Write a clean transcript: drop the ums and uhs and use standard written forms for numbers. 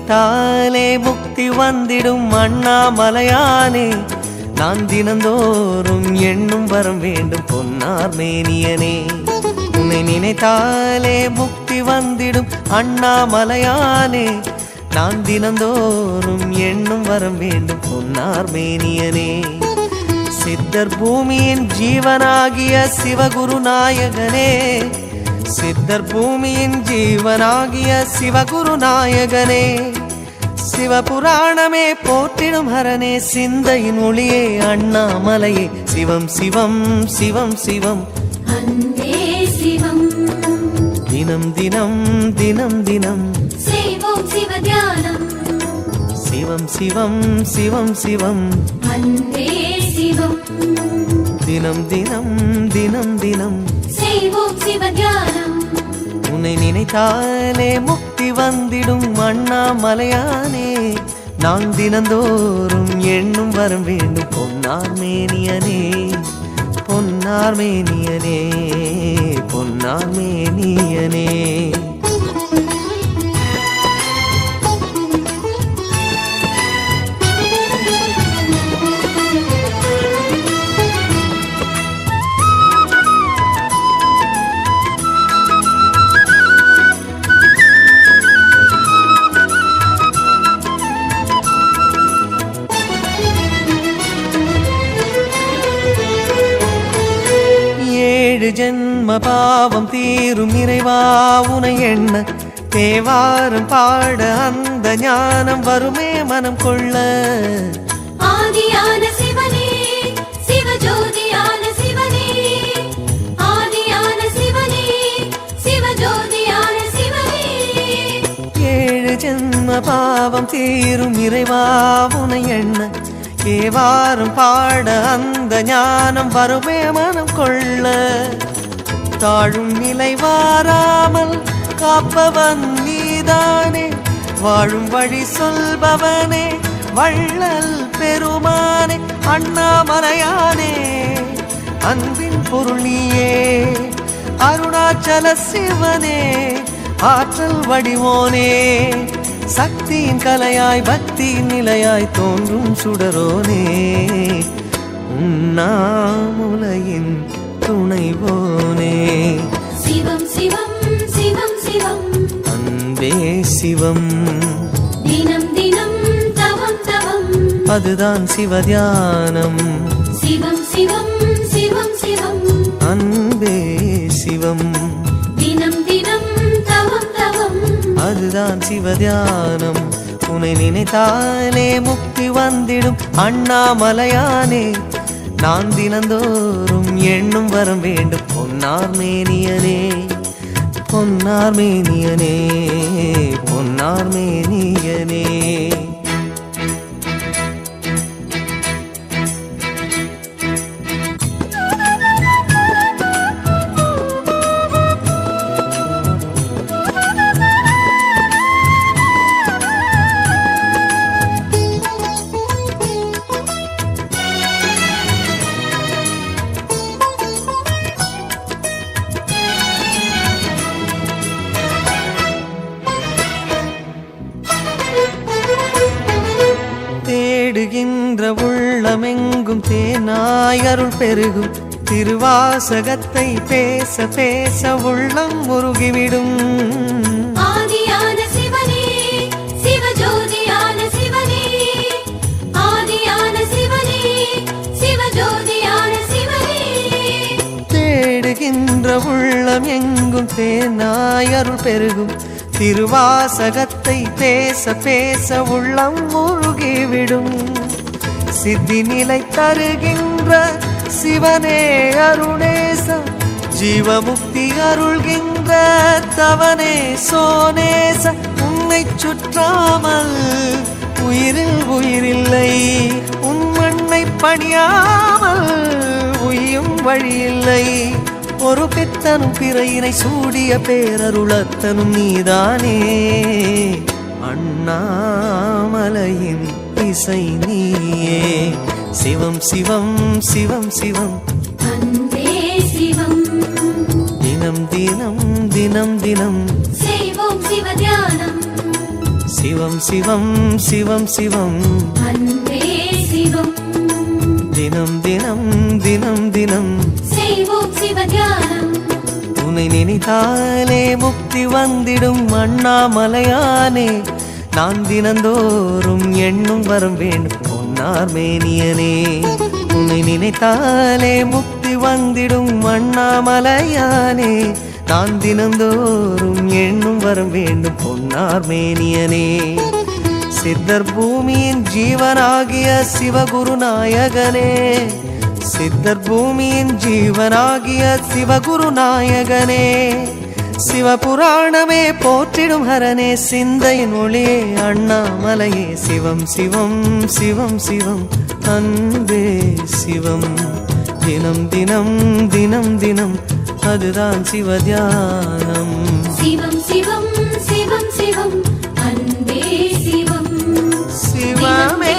நினைத்தாலே முக்தி வந்திடும் அண்ணாமலையானே, நான் தினந்தோறும் எண்ணும் வரம் வேண்டும் பொன்னார் மேனியனே. உன்னை நினைத்தாலே முக்தி வந்திடும் அண்ணாமலையானே, நான் தினந்தோறும் எண்ணும் வரம் வேண்டும் பொன்னார் மேனியனே. சித்தர் பூமியின் ஜீவனாகிய சிவகுரு நாயகனே, சித்தர் பூமியின் ஜீவனாகிய சிவகுரு நாயகனே, சிவபுராணமே போற்றிடும் ஹரனே, சிந்தையின் ஒளியே அண்ணாமலையே, சிவம் சிவம் சிவம் சிவம் அன்பே சிவம். தினம் தினம் தினம் தினம் செய்வோம் சிவ தியானம். சிவம் சிவம் சிவம் சிவம் அன்பே சிவம். தினம் தினம் தினம் தினம் செய்வோம் சிவ தியானம். உன்னை நினைத்தாலே முக்தி வந்திடும் அண்ணாமலையானே, நான் தினந்தோறும் எண்ணும் வரம் வேண்டும் பொன்னார் மேனியனே, பொன்னார் மேனியனே, பொன்னார் மேனியனே. ஜென்ம பாவம் தீரும் இறைவா உனை எண்ண, தேவாரம் பாட அந்த ஞானம் வருமே மனம் கொள்ள. ஆதியான சிவனே சிவஜோதியான சிவனே, ஆதியான சிவனே சிவஜோதியான சிவனே. 7 ஜென்ம பாவம் தீரும் இறைவா உனை எண்ண, தேவாரம் பாட அந்த ஞானம் வருமே மனம் கொள்ள. தாழும் நிலை வாராமல் காப்பவன் நீதானே, வாழும் வழி சொல்பவனே வள்ளல் பெருமானே, அண்ணாமலையானே அன்பின் பொருள் நீயே, அருணாச்சல சிவனே ஆற்றல் வடிவோனே, சக்தியின் கலையாய் பக்தியின் நிலையாய் தோன்றும் சுடரோனே, உண்ணாமுலையின் துணைவோனே. சிவம் சிவம் சிவம் சிவம் அன்பே சிவம். தினம் தினம் தவம் தவம் அதுதான் சிவதியானம். சிவம் சிவம் சிவம் சிவம் அன்பே சிவம். தினம் தினம் தவம் தவம் அதுதான் சிவதியானம். உன்னை நினைத்தாலே முக்தி வந்திடும் அண்ணாமலையானே, நான் தினந்தோறும் எண்ணும் வரம் வேண்டும் பொன்னார் மேனியனே, பொன்னார் மேனியனே, பொன்னார் மேனியனே. தேடுகின்ற உள்ளமெங்கும் தேனாய் அருள் பெருகும், திருவாசகத்தை பேச பேச உள்ளம் முருகிவிடும். ஆதியான சிவனே சிவஜோதியான சிவனே, ஆதியான சிவனே சிவஜோதியான சிவனே. தேடுகின்ற உள்ளம் எங்கும் தேனாய் அருள் பெருகும், திருவாசகத்தை பேச பேச உள்ளம் முருகிவிடும். சித்தி நிலை தருகின்ற சிவனே அருணேச, ஜீவமுக்தி அருள்கின்ற தவனே சோனேச. உன்னை சுற்றாமல் உயிரில் உயிரில்லை, உன் மண்ணை பணியாமல் உயும் வழியில்லை. ஒரு பித்தனும் பிறையினை சூடிய பேரருளத்தனும் நீதானே, அண்ணாமலையின் இசை நீயே. சிவம் சிவம் சிவம் சிவம் அன்பே சிவம். தினம் தினம் தினம் தினம் செய்வோம் சிவ தியானம். சிவம் சிவம் சிவம் சிவம் அன்பே சிவம் தினம் தினம் தினம் தினம் செய்வோம் சிவ தியானம் உன்னை நினைத்தாலே முக்தி வந்திடும் அண்ணாமலையானே நான் தினந்தோறும் எண்ணும் வரம் வேண்டும் பொன்னார் மேனியனே உன்னை நினைத்தாலே முக்தி வந்திடும் அண்ணாமலையானே நான் தினந்தோறும் எண்ணும் வரம் வேண்டும் பொன்னார் மேனியனே சித்தர் பூமியின் ஜீவனாகிய சிவகுருநாயகனே சித்தர் பூமியின் ஜீவனாகிய சிவகுருநாயகனே சிவபுராணமே போற்றிடும் ஹரனே சிந்தையின் ஒளியே அண்ணாமலையே சிவம் சிவம் சிவம் சிவம் அன்பே சிவம் தினம் தினம் தினம் தினம் அதுதான் சிவதியானம் சிவம் சிவம் சிவம் சிவம் அன்பே சிவம் சிவமே